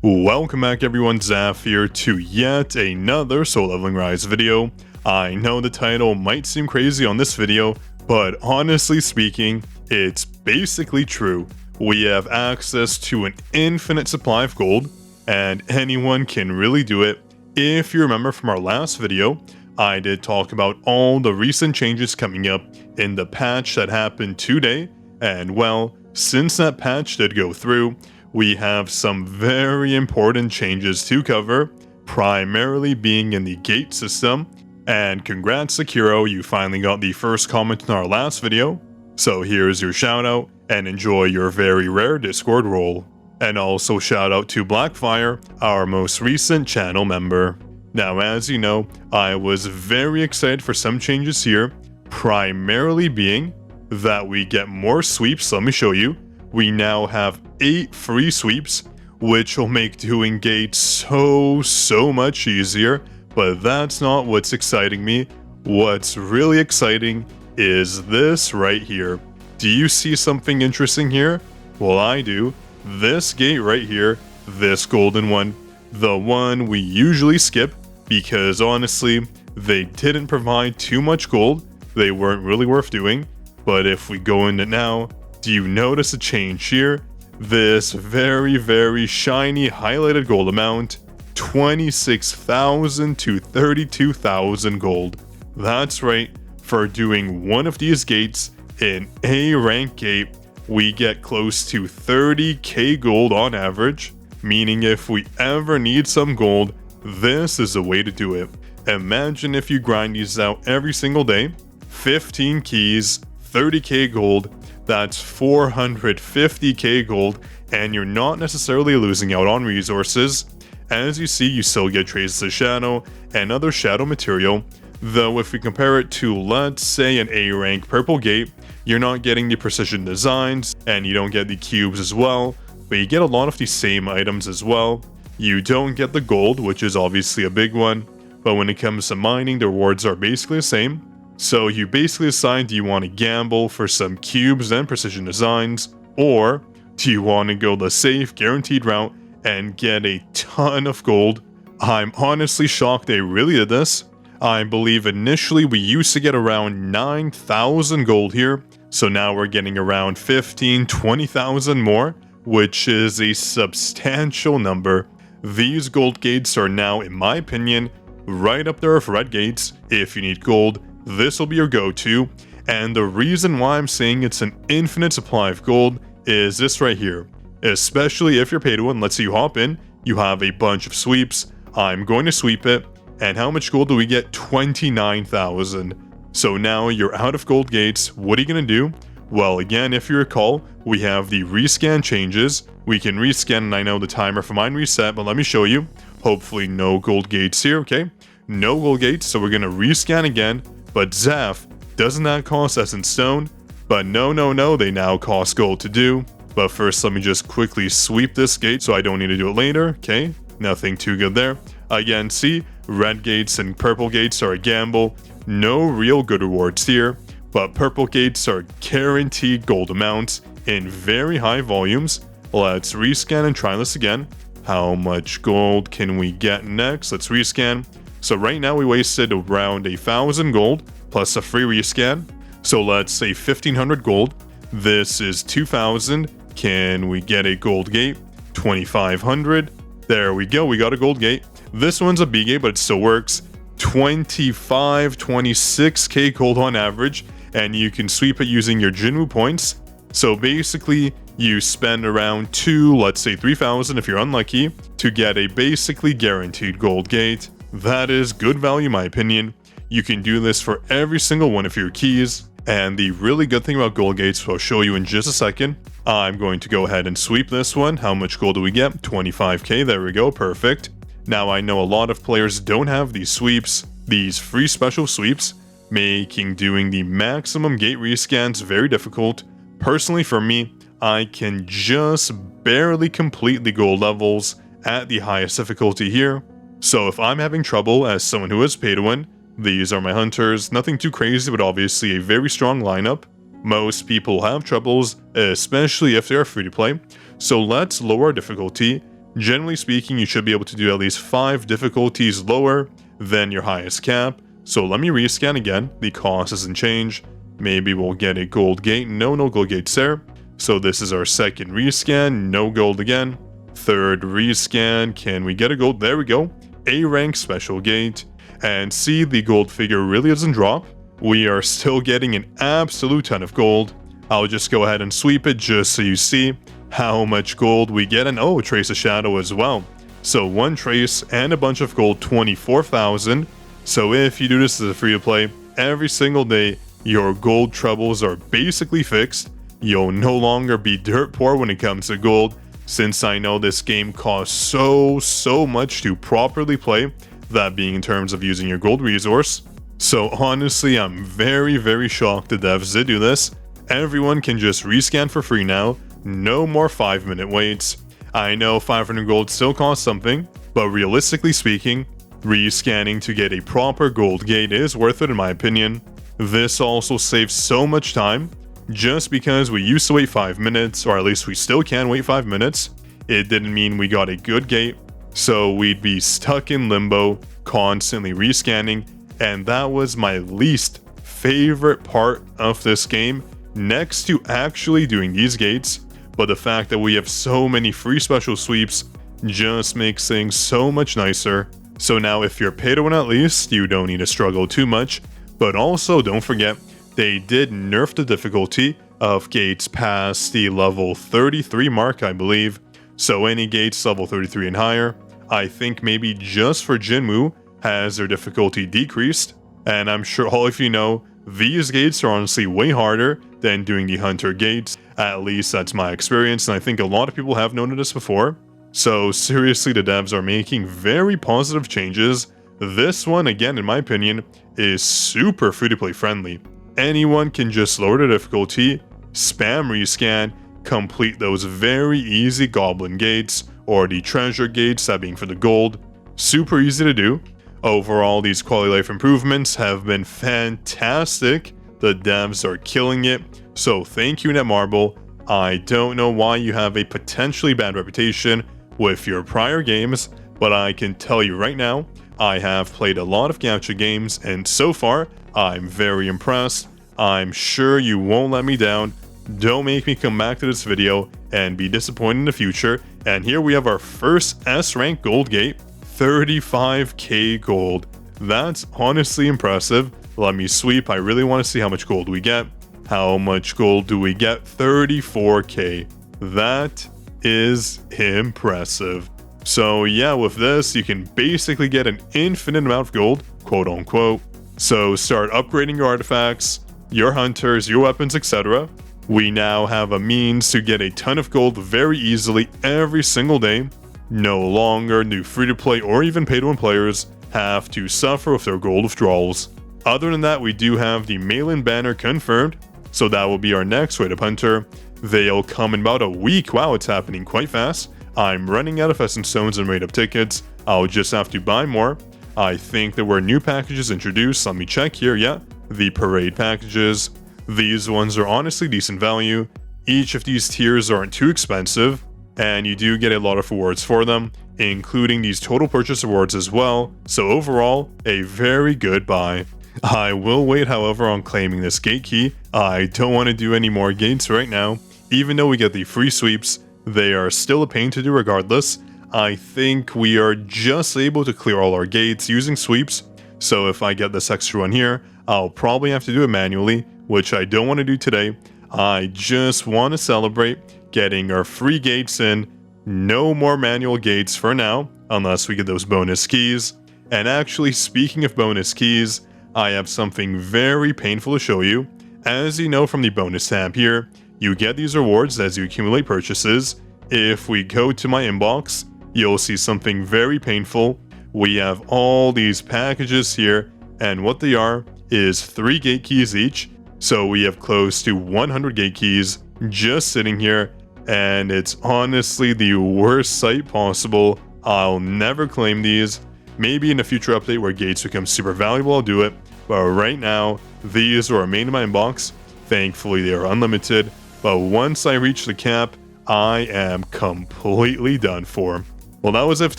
Welcome back everyone, Zaf here to yet another Soul Leveling Rise video. I know the title might seem crazy on this video, but honestly speaking, it's basically true. We have access to an infinite supply of gold, and anyone can really do it. If you remember from our last video, I did talk about all the recent changes coming up in the patch that happened today, and well, since that patch did go through, we have some very important changes to cover, primarily being in the gate system. And congrats Sekiro, you finally got the first comment in our last video. So here's your shout out and enjoy your very rare Discord role. And also shout out to Blackfire, our most recent channel member. Now as you know, I was very excited for some changes here, primarily being that we get more sweeps. Let me show you. We now have 8 free sweeps, which will make doing gates so much easier, but that's not what's exciting me. What's really exciting is this right here. Do you see something interesting here? Well, I do. This gate right here, this golden one, the one we usually skip because honestly, they didn't provide too much gold. They weren't really worth doing, but if we go into now, do you notice a change here? This very shiny highlighted gold amount, 26,000 to 32,000 gold. That's right, for doing one of these gates in A rank gate, we get close to 30k gold on average, meaning if we ever need some gold, this is the way to do it. Imagine if you grind these out every single day, 15 keys, 30k gold, that's 450k gold, and you're not necessarily losing out on resources. As you see, you still get Traces of Shadow and other shadow material, though if we compare it to, let's say, an A rank purple gate, you're not getting the precision designs, and you don't get the cubes as well, but you get a lot of the same items as well. You don't get the gold, which is obviously a big one, but when it comes to mining, the rewards are basically the same. So you basically decide, do you want to gamble for some cubes and precision designs, or do you want to go the safe, guaranteed route and get a ton of gold? I'm honestly shocked they really did this. I believe initially we used to get around 9,000 gold here, so now we're getting around 20,000 more, which is a substantial number. These gold gates are now, in my opinion, right up there with red gates. If you need gold, this will be your go-to, and the reason why I'm saying it's an infinite supply of gold is this right here. Especially if you're pay to win, let's say you hop in, you have a bunch of sweeps, I'm going to sweep it, and how much gold do we get? 29,000. So now you're out of gold gates, what are you going to do? Well, again, if you recall, we have the rescan changes. We can rescan, and I know the timer for mine reset, but let me show you. Hopefully no gold gates here, okay? No gold gates, so we're going to rescan again. But Zaf, doesn't that cost Essence Stone? But no, they now cost gold to do. But first, let me just quickly sweep this gate so I don't need to do it later, okay? Nothing too good there. Again, see, red gates and purple gates are a gamble. No real good rewards here, but purple gates are guaranteed gold amounts in very high volumes. Let's rescan and try this again. How much gold can we get next? Let's rescan. So right now we wasted around 1,000 gold plus a free rescan. So let's say 1,500 gold. This is 2,000. Can we get a gold gate? 2,500. There we go. We got a gold gate. This one's a B gate, but it still works. 26k gold on average, and you can sweep it using your Jinwoo points. So basically, you spend around 3,000 if you're unlucky to get a basically guaranteed gold gate. That is good value in my opinion. You can do this for every single one of your keys. And the really good thing about gold gates, which I'll show you in just a second. I'm going to go ahead and sweep this one. How much gold do we get? 25k, there we go, perfect. Now I know a lot of players don't have these sweeps, these free special sweeps, making doing the maximum gate rescans very difficult. Personally for me, I can just barely complete the gold levels at the highest difficulty here. So if I'm having trouble as someone who is pay to win, these are my hunters, nothing too crazy but obviously a very strong lineup. Most people have troubles, especially if they are free to play, so let's lower our difficulty. Generally speaking, you should be able to do at least 5 difficulties lower than your highest cap. So let me rescan again. The cost doesn't change. Maybe we'll get a gold gate. No gold gates there. So this is our second rescan. No gold again. Third rescan. Can we get a gold? There we go. A rank special gate. And see, the gold figure really doesn't drop. We are still getting an absolute ton of gold. I'll just go ahead and sweep it just so you see how much gold we get. And oh, Trace of Shadow as well. So 1 trace and a bunch of gold, 24,000. So if you do this as a free to play, every single day, your gold troubles are basically fixed. You'll no longer be dirt poor when it comes to gold, since I know this game costs so much to properly play, that being in terms of using your gold resource. So honestly, I'm very shocked the devs did do this. Everyone can just rescan for free now. No more 5-minute waits. I know 500 gold still costs something, but realistically speaking, rescanning to get a proper gold gate is worth it in my opinion. This also saves so much time. Just because we used to wait 5 minutes, or at least we still can wait 5 minutes, it didn't mean we got a good gate. So we'd be stuck in limbo, constantly rescanning, and that was my least favorite part of this game, next to actually doing these gates. But the fact that we have so many free special sweeps just makes things so much nicer. So now if you're pay to win at least, you don't need to struggle too much. But also don't forget, they did nerf the difficulty of gates past the level 33 mark, I believe. So any gates level 33 and higher, I think maybe just for Jinmu, has their difficulty decreased. And I'm sure all of you know, these gates are honestly way harder than doing the Hunter gates. At least that's my experience, and I think a lot of people have noted this before. So seriously, the devs are making very positive changes. This one, again, in my opinion, is super free-to-play friendly. Anyone can just lower the difficulty, spam rescan, complete those very easy goblin gates, or the treasure gates, that being for the gold. Super easy to do. Overall, these quality life improvements have been fantastic. The devs are killing it. So thank you, Netmarble. I don't know why you have a potentially bad reputation with your prior games, but I can tell you right now, I have played a lot of gacha games, and so far, I'm very impressed. I'm sure you won't let me down. Don't make me come back to this video and be disappointed in the future. And here we have our first S rank gold gate, 35k gold. That's honestly impressive. Let me sweep. I really want to see how much gold we get. How much gold do we get? 34k. That is impressive. So yeah, with this, you can basically get an infinite amount of gold, quote unquote. So start upgrading your artifacts, your hunters, your weapons, etc. We now have a means to get a ton of gold very easily every single day. No longer do free-to-play or even pay-to-win players have to suffer with their gold withdrawals. Other than that, we do have the mail-in banner confirmed, so that will be our next raid-up hunter. They'll come in about a week. Wow, it's happening quite fast. I'm running out of essence stones and raid-up tickets. I'll just have to buy more. I think there were new packages introduced. Let me check here. Yeah, the parade packages. These ones are honestly decent value. Each of these tiers aren't too expensive, and you do get a lot of rewards for them, including these total purchase rewards as well. So overall, a very good buy. I will wait, however, on claiming this gate key. I don't want to do any more gates right now. Even though we get the free sweeps, they are still a pain to do regardless. I think we are just able to clear all our gates using sweeps. So if I get this extra one here, I'll probably have to do it manually, which I don't want to do today. I just want to celebrate getting our free gates in. No more manual gates for now, unless we get those bonus keys. And actually, speaking of bonus keys, I have something very painful to show you. As you know from the bonus tab here, you get these rewards as you accumulate purchases. If we go to my inbox, you'll see something very painful. We have all these packages here, and what they are is 3 gate keys each. So we have close to 100 gate keys just sitting here, and it's honestly the worst sight possible. I'll never claim these. Maybe in a future update where gates become super valuable, I'll do it. But right now, these will remain in my inbox. Thankfully, they are unlimited. But once I reach the cap, I am completely done for. Well, that was it for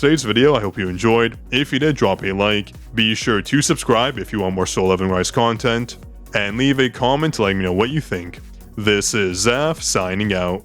today's video. I hope you enjoyed. If you did, drop a like. Be sure to subscribe if you want more Soul 11 Rise content. And leave a comment letting me know what you think. This is Zaf signing out.